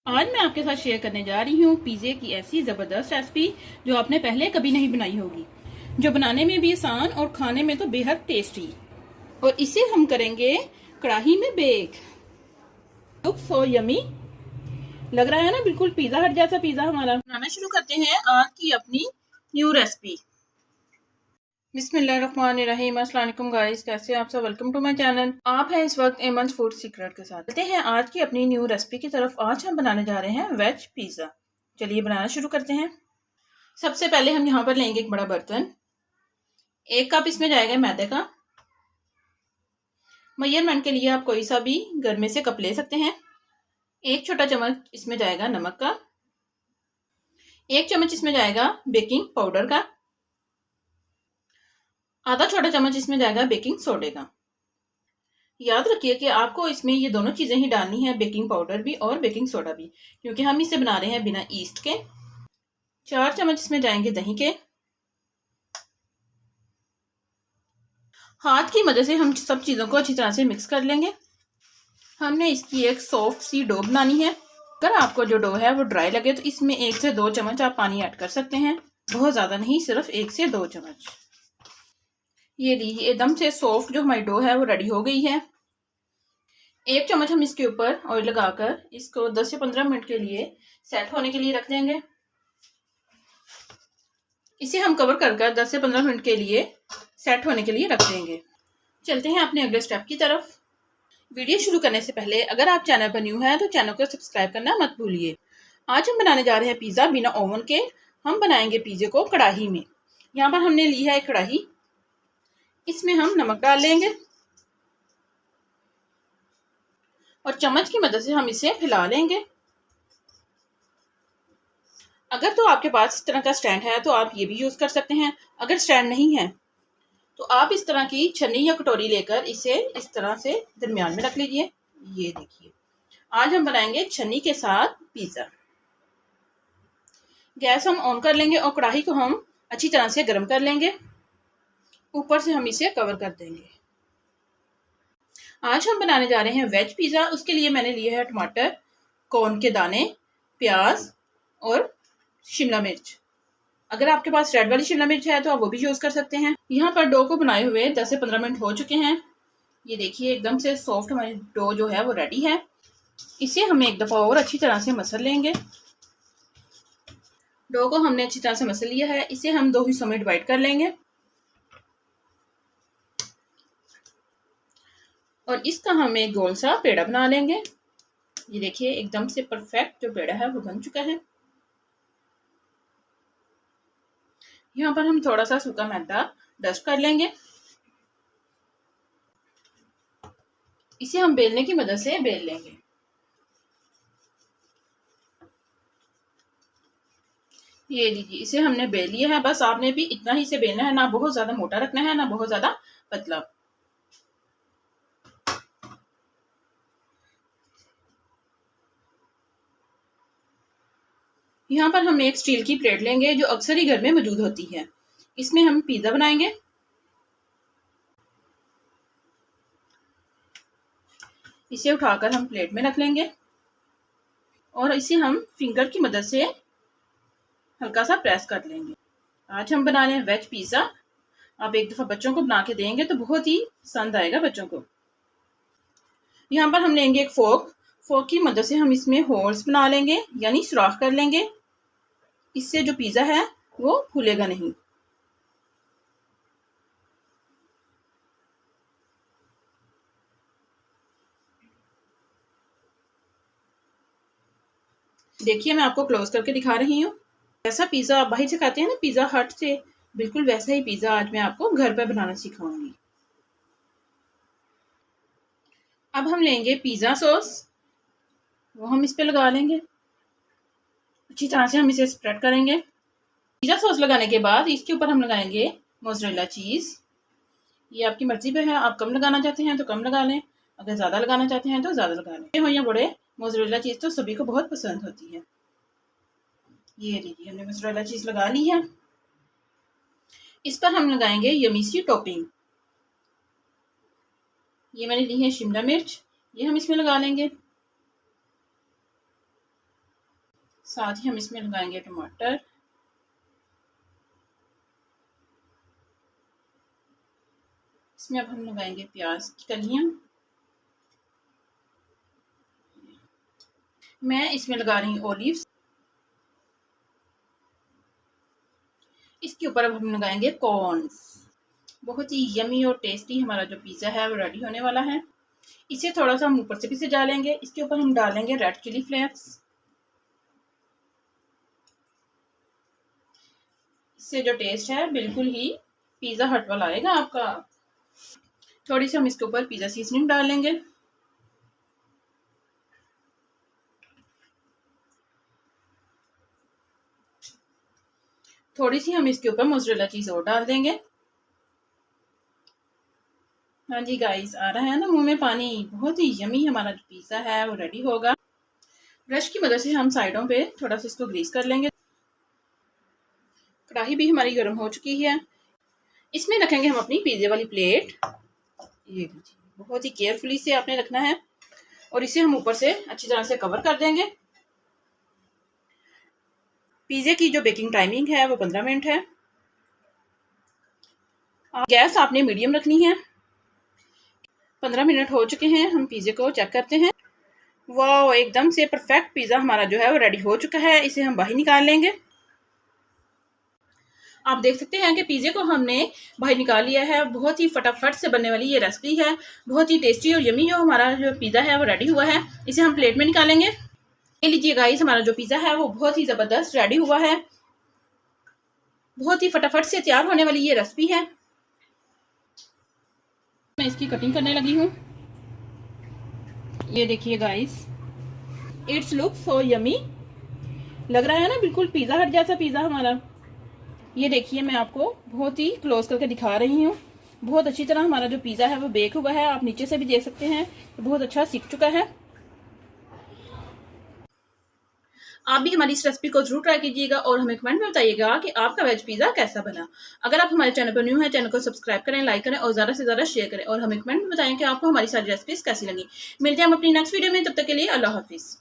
आज मैं आपके साथ शेयर करने जा रही हूँ पिज़्ज़े की ऐसी ज़बरदस्त रेसिपी जो आपने पहले कभी नहीं बनाई होगी, जो बनाने में भी आसान और खाने में तो बेहद टेस्टी। और इसे हम करेंगे कढ़ाई में बेक। लुक सो यमी, लग रहा है ना बिल्कुल पिज़्ज़ा हट जैसा पिज़्ज़ा। हमारा बनाना शुरू करते हैं आज की अपनी न्यू रेसिपी। बिस्मिल्लाहिर्रहमानिर्रहीम। अस्सलाम वालेकुम गाइस, कैसे हैं आप सब? Welcome to my channel. आप हैं इस वक्त एमन्स फूड सीक्रेट के साथ। चलते हैं आज की अपनी न्यू रेसिपी की तरफ। आज हम बनाने जा रहे हैं वेज पिज़्ज़ा। चलिए बनाना शुरू करते हैं। सबसे पहले हम यहाँ पर लेंगे एक बड़ा बर्तन। 1 कप इसमें जाएगा मैदे का। मेजरमेंट के लिए आप कोई सा भी घर में से कप ले सकते हैं। 1 छोटा चम्मच इसमें जाएगा नमक का। 1 चम्मच इसमें जाएगा बेकिंग पाउडर का। आधा छोटा चम्मच इसमें जाएगा बेकिंग सोडे का। याद रखिए कि आपको इसमें ये दोनों चीजें ही डालनी है, बेकिंग पाउडर भी और बेकिंग सोडा भी, क्योंकि हम इसे बना रहे हैं बिना ईस्ट के। 4 चम्मच इसमें जाएंगे दही के। हाथ की मदद से हम सब चीजों को अच्छी तरह से मिक्स कर लेंगे। हमने इसकी एक सॉफ्ट सी डो बनानी है। अगर आपको जो डो है वो ड्राई लगे तो इसमें 1 से 2 चम्मच आप पानी ऐड कर सकते हैं, बहुत ज्यादा नहीं, सिर्फ 1 से 2 चम्मच। ये लीजिए एकदम से सॉफ्ट जो हमारी डो है वो रेडी हो गई है। 1 चम्मच हम इसके ऊपर ऑयल लगाकर इसको 10 से 15 मिनट के लिए सेट होने के लिए रख देंगे। इसे हम कवर कर 10 से 15 मिनट के लिए सेट होने के लिए रख देंगे। चलते हैं अपने अगले स्टेप की तरफ। वीडियो शुरू करने से पहले अगर आप चैनल पर न्यू हैं तो चैनल को सब्सक्राइब करना मत भूलिए। आज हम बनाने जा रहे हैं पिज़्ज़ा बिना ओवन के। हम बनाएंगे पिज़्ज़े को कढ़ाई में। यहाँ पर हमने ली है एक कढ़ाई। इसमें हम नमक डाल लेंगे और चम्मच की मदद से हम इसे फैला लेंगे। अगर तो आपके पास इस तरह का स्टैंड है तो आप ये भी यूज कर सकते हैं। अगर स्टैंड नहीं है तो आप इस तरह की छन्नी या कटोरी लेकर इसे इस तरह से दरमियान में रख लीजिए। ये देखिए, आज हम बनाएंगे छन्नी के साथ पिज़्ज़ा। गैस हम ऑन कर लेंगे और कढ़ाई को हम अच्छी तरह से गर्म कर लेंगे। ऊपर से हम इसे कवर कर देंगे। आज हम बनाने जा रहे हैं वेज पिज़्ज़ा। उसके लिए मैंने लिए है टमाटर, कॉर्न के दाने, प्याज और शिमला मिर्च। अगर आपके पास रेड वाली शिमला मिर्च है तो आप वो भी यूज कर सकते हैं। यहाँ पर डो को बनाए हुए 10 से 15 मिनट हो चुके हैं। ये देखिए एकदम से सॉफ्ट हमारी डो जो है वो रेडी है। इसे हम एक दफा और अच्छी तरह से मसल लेंगे। डो को हमने अच्छी तरह से मसल लिया है। इसे हम 2 हिस्सों में डिवाइड कर लेंगे और इसका हम एक गोल सा पेड़ा बना लेंगे। ये देखिए एकदम से परफेक्ट जो पेड़ा है वो बन चुका है। यहाँ पर हम थोड़ा सा सूखा मैदा डस्ट कर लेंगे। इसे हम बेलने की मदद से बेल लेंगे। ये लीजिए, इसे हमने बेल लिया है। बस आपने भी इतना ही से बेलना है, ना बहुत ज्यादा मोटा रखना है ना बहुत ज्यादा पतला। यहाँ पर हम एक स्टील की प्लेट लेंगे जो अक्सर ही घर में मौजूद होती है। इसमें हम पिज्जा बनाएंगे। इसे उठाकर हम प्लेट में रख लेंगे और इसे हम फिंगर की मदद से हल्का सा प्रेस कर लेंगे। आज हम बना रहे हैं वेज पिज्जा। आप एक दफा बच्चों को बना के देंगे तो बहुत ही पसंद आएगा बच्चों को। यहाँ पर हम लेंगे एक फोर्क। फोर्क की मदद से हम इसमें होल्स बना लेंगे, यानी सुराख कर लेंगे। इससे जो पिज्जा है वो फूलेगा नहीं। देखिए मैं आपको क्लोज करके दिखा रही हूँ। जैसा पिज्जा आप बाहर से खाते हैं ना पिज्जा हट से, बिल्कुल वैसा ही पिज्जा आज मैं आपको घर पर बनाना सिखाऊंगी। अब हम लेंगे पिज्जा सॉस, वो हम इस पे लगा लेंगे। अच्छी तरह से हम इसे स्प्रेड करेंगे। पिज्जा सॉस लगाने के बाद इसके ऊपर हम लगाएंगे मोज़रेला चीज। ये आपकी मर्जी पे है, आप कम लगाना चाहते हैं तो कम लगा लें, अगर ज्यादा लगाना चाहते हैं तो ज्यादा लगा लें। हो या बड़े मोज़रेला चीज तो सभी को बहुत पसंद होती है। ये लीजिए हमने मोज़रेला चीज लगा ली है। इस पर हम लगाएंगे यमी सी टॉपिंग। ये मैंने ली है शिमला मिर्च, ये हम इसमें लगा लेंगे। साथ ही हम इसमें लगाएंगे टमाटर, इसमें अब हम लगाएंगे प्याज की कलियां। मैं इसमें लगा रही हूँ ओलिव्स। इसके ऊपर अब हम लगाएंगे कॉर्न्स। बहुत ही यमी और टेस्टी हमारा जो पिज़्ज़ा है वो रेडी होने वाला है। इसे थोड़ा सा हम ऊपर से भी से डालेंगे। इसके ऊपर हम डालेंगे रेड चिली फ्लेक्स। इससे जो टेस्ट है बिल्कुल ही पिज़्ज़ा हट वाला आएगा आपका। थोड़ी सी हम इसके ऊपर पिज़्ज़ा सीजनिंग डालेंगे। थोड़ी सी हम इसके ऊपर मोज़रेला चीज़ और डाल देंगे। हाँ जी गाइस, आ रहा है ना मुंह में पानी। बहुत ही यमी हमारा जो पिज़्ज़ा है वो रेडी होगा। ब्रश की मदद से हम साइडों पे थोड़ा सा इसको ग्रीस कर लेंगे। कढ़ाई भी हमारी गर्म हो चुकी है। इसमें रखेंगे हम अपनी पिज़्ज़े वाली प्लेट। ये लीजिए, बहुत ही केयरफुली से आपने रखना है और इसे हम ऊपर से अच्छी तरह से कवर कर देंगे। पिज़्ज़े की जो बेकिंग टाइमिंग है वो 15 मिनट है। गैस आपने मीडियम रखनी है। 15 मिनट हो चुके हैं। हम पिज़्ज़े को चेक करते हैं। वाह, एकदम से परफेक्ट पिज़्ज़ा हमारा जो है वो रेडी हो चुका है। इसे हम बाहर निकाल लेंगे। आप देख सकते हैं कि पिज़्ज़े को हमने बाहर निकाल लिया है। बहुत ही फटाफट से बनने वाली ये रेसिपी है। बहुत ही टेस्टी और यमी जो हमारा जो पिज़्ज़ा है वो रेडी हुआ है। इसे हम प्लेट में निकालेंगे। ये लीजिए गाइस, हमारा जो पिज़्ज़ा है वो बहुत ही ज़बरदस्त रेडी हुआ है। बहुत ही फटाफट से तैयार होने वाली ये रेसिपी है। मैं इसकी कटिंग करने लगी हूँ। ये देखिए guys, it's look so yummy. लग रहा है ना बिल्कुल पिज़्ज़ा हट जैसा पिज़्ज़ा हमारा। ये देखिए, मैं आपको बहुत ही क्लोज करके दिखा रही हूँ। बहुत अच्छी तरह हमारा जो पिज़्ज़ा है वो बेक हुआ है। आप नीचे से भी देख सकते हैं, बहुत अच्छा सीख चुका है। आप भी हमारी इस रेसिपी को जरूर ट्राई कीजिएगा और हमें कमेंट में बताइएगा कि आपका वेज पिज़्ज़ा कैसा बना। अगर आप हमारे चैनल पर न्यू हैं, चैनल को सब्सक्राइब करें, लाइक करें और ज़्यादा से ज़्यादा शेयर करें और हमें कमेंट में बताएं कि आपको हमारी सारी रेसिपीज कैसी लगी। मिलते हैं हम अपनी नेक्स्ट वीडियो में। तब तक के लिए अल्लाह हाफिज़।